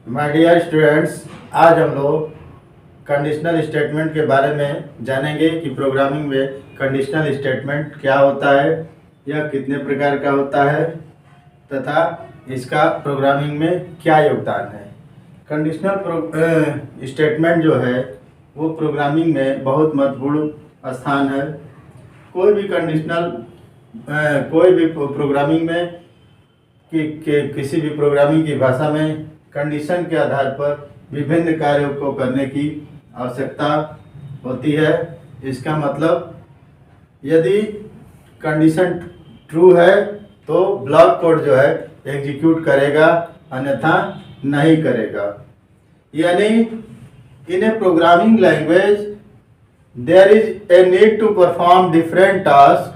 My dear students, आज हम लोग कंडीशनल स्टेटमेंट के बारे में जानेंगे कि प्रोग्रामिंग में कंडीशनल स्टेटमेंट क्या होता है, यह कितने प्रकार का होता है तथा इसका प्रोग्रामिंग में क्या योगदान है। कंडीशनल स्टेटमेंट जो है वो प्रोग्रामिंग में बहुत महत्वपूर्ण स्थान है। कोई भी प्रोग्रामिंग में किसी भी प्रोग्रामिंग की भाषा में कंडीशन के आधार पर विभिन्न कार्यों को करने की आवश्यकता होती है। इसका मतलब यदि कंडीशन ट्रू है तो ब्लॉक कोड जो है एग्जीक्यूट करेगा, अन्यथा नहीं करेगा। यानी in a programming language there is a need to perform different task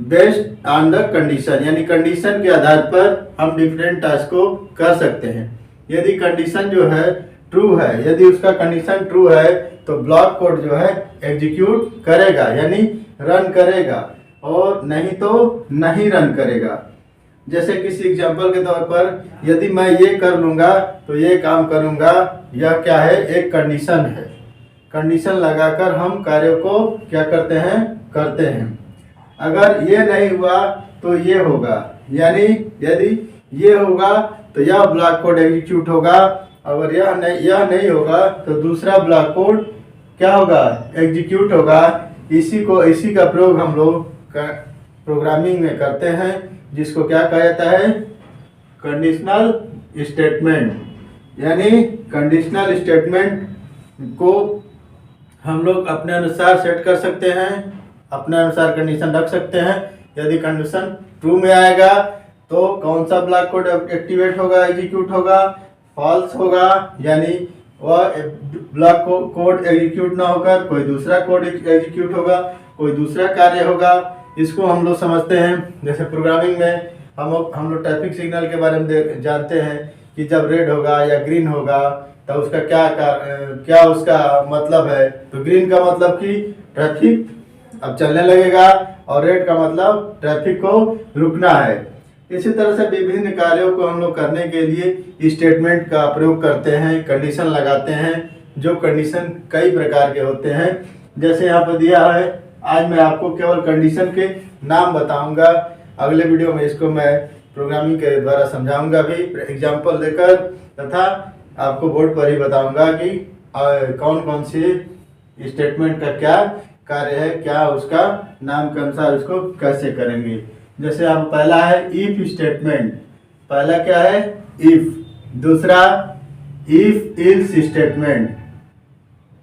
based on the condition, यानी कंडीशन के आधार पर हम डिफरेंट टास्क को कर सकते हैं। यदि कंडीशन जो है ट्रू है, यदि उसका कंडीशन ट्रू है तो ब्लॉक कोड जो है एग्जीक्यूट करेगा, यानी रन करेगा, और नहीं तो नहीं रन करेगा। जैसे किसी एग्जांपल के तौर पर यदि मैं ये कर लूँगा तो ये काम करूँगा, यह क्या है, एक कंडीशन है। कंडीशन लगाकर हम कार्यों को क्या करते हैं। अगर ये नहीं हुआ तो ये होगा, यानी यदि ये होगा तो यह ब्लॉक कोड एग्जीक्यूट होगा, अगर यह नहीं होगा तो दूसरा ब्लॉक कोड क्या होगा, एग्जीक्यूट होगा। इसी का प्रयोग हम लोग प्रोग्रामिंग में करते हैं, जिसको क्या कहा जाता है, कंडीशनल स्टेटमेंट। यानी कंडीशनल स्टेटमेंट को हम लोग अपने अनुसार सेट कर सकते हैं, अपने अनुसार कंडीशन रख सकते हैं। यदि कंडीशन ट्रू में आएगा तो कौन सा ब्लॉक कोड एक्टिवेट होगा, एग्जीक्यूट होगा, फॉल्स होगा, यानी वह ब्लॉक कोड एग्जीक्यूट ना होकर कोई दूसरा कोड एग्जीक्यूट होगा, कोई दूसरा कार्य होगा। इसको हम लोग समझते हैं। जैसे प्रोग्रामिंग में हम लोग ट्रैफिक सिग्नल के बारे में जानते हैं कि जब रेड होगा या ग्रीन होगा तो उसका क्या उसका मतलब है। तो ग्रीन का मतलब कि ट्रैफिक अब चलने लगेगा, और रेड का मतलब ट्रैफिक को रुकना है। इसी तरह से विभिन्न कार्यों को हम लोग करने के लिए स्टेटमेंट का प्रयोग करते हैं, कंडीशन लगाते हैं, जो कंडीशन कई प्रकार के होते हैं। जैसे यहाँ पर दिया है, आज मैं आपको केवल कंडीशन के नाम बताऊंगा, अगले वीडियो में इसको मैं प्रोग्रामिंग के द्वारा समझाऊंगा भी एग्जाम्पल देकर, तथा आपको बोर्ड पर ही बताऊंगा कि कौन कौन सी स्टेटमेंट का क्या कार्य है, क्या उसका नाम के अनुसार उसको कैसे करेंगे। जैसे हम पहला है इफ स्टेटमेंट। पहला क्या है, इफ। दूसरा इफ इल्स स्टेटमेंट।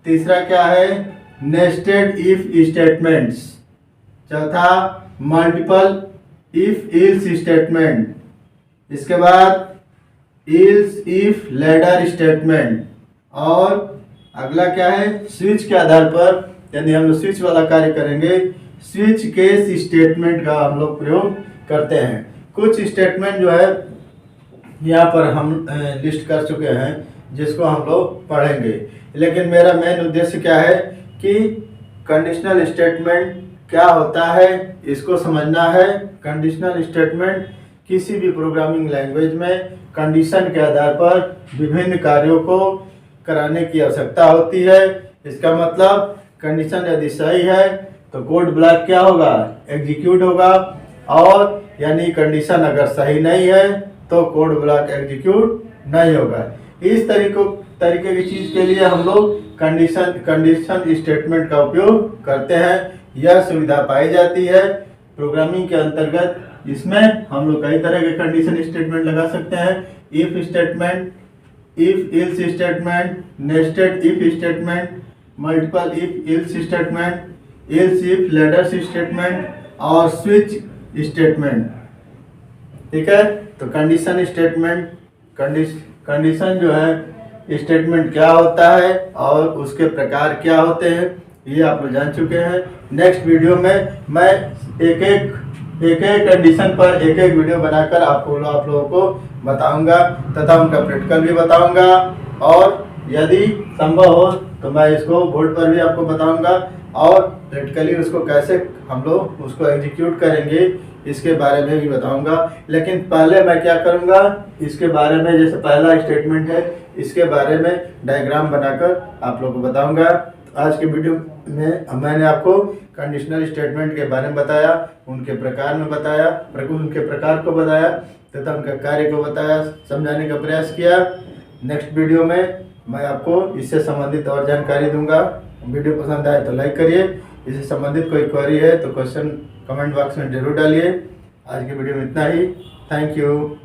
तीसरा क्या है, नेस्टेड इफ स्टेटमेंट्स। चौथा मल्टीपल इफ इल्स स्टेटमेंट। इसके बाद इल्स इफ लैडर स्टेटमेंट। और अगला क्या है, स्विच के आधार पर, यानी हम लोग स्विच वाला कार्य करेंगे, स्विच केस स्टेटमेंट का हम लोग प्रयोग करते हैं। कुछ स्टेटमेंट जो है यहाँ पर हम लिस्ट कर चुके हैं, जिसको हम लोग पढ़ेंगे। लेकिन मेरा मेन उद्देश्य क्या है कि कंडीशनल स्टेटमेंट क्या होता है इसको समझना है। कंडीशनल स्टेटमेंट किसी भी प्रोग्रामिंग लैंग्वेज में कंडीशन के आधार पर विभिन्न कार्यों को कराने की आवश्यकता होती है। इसका मतलब कंडीशन यदि सही है तो कोड ब्लॉक क्या होगा, एग्जीक्यूट होगा, और यानी कंडीशन अगर सही नहीं है तो कोड ब्लॉक एग्जीक्यूट नहीं होगा। इस तरीके की चीज़ के लिए हम लोग कंडीशन स्टेटमेंट का उपयोग करते हैं। यह सुविधा पाई जाती है प्रोग्रामिंग के अंतर्गत। इसमें हम लोग कई तरह के कंडीशन स्टेटमेंट लगा सकते हैं। If statement, if ills statement, nested if statement, multiple if ills statement, ills if ladder statement और स्विच स्टेटमेंट। ठीक है, तो कंडीशन स्टेटमेंट, कंडीशन जो है स्टेटमेंट क्या होता है और उसके प्रकार क्या होते हैं, ये आप लोग जान चुके हैं। नेक्स्ट वीडियो में मैं एक एक कंडीशन पर एक वीडियो बनाकर आप लोगों को बताऊंगा, तथा उनका प्रैक्टिकल भी बताऊंगा, और यदि संभव हो तो मैं इसको बोर्ड पर भी आपको बताऊंगा, और प्रैक्टिकली उसको कैसे हम लोग उसको एग्जीक्यूट करेंगे इसके बारे में भी बताऊंगा। लेकिन पहले मैं क्या करूंगा, इसके बारे में जैसे पहला स्टेटमेंट है इसके बारे में डायग्राम बनाकर आप लोगों को बताऊंगा। आज के वीडियो में मैंने आपको कंडीशनल स्टेटमेंट के बारे में बताया, उनके प्रकार में बताया, उनके प्रकार को बताया तथा उनके कार्य को बताया, समझाने का प्रयास किया। नेक्स्ट वीडियो में मैं आपको इससे संबंधित और जानकारी दूंगा। वीडियो पसंद आए तो लाइक करिए, इससे संबंधित कोई क्वेरी है तो क्वेश्चन कमेंट बॉक्स में जरूर डालिए। आज की वीडियो में इतना ही। Thank you.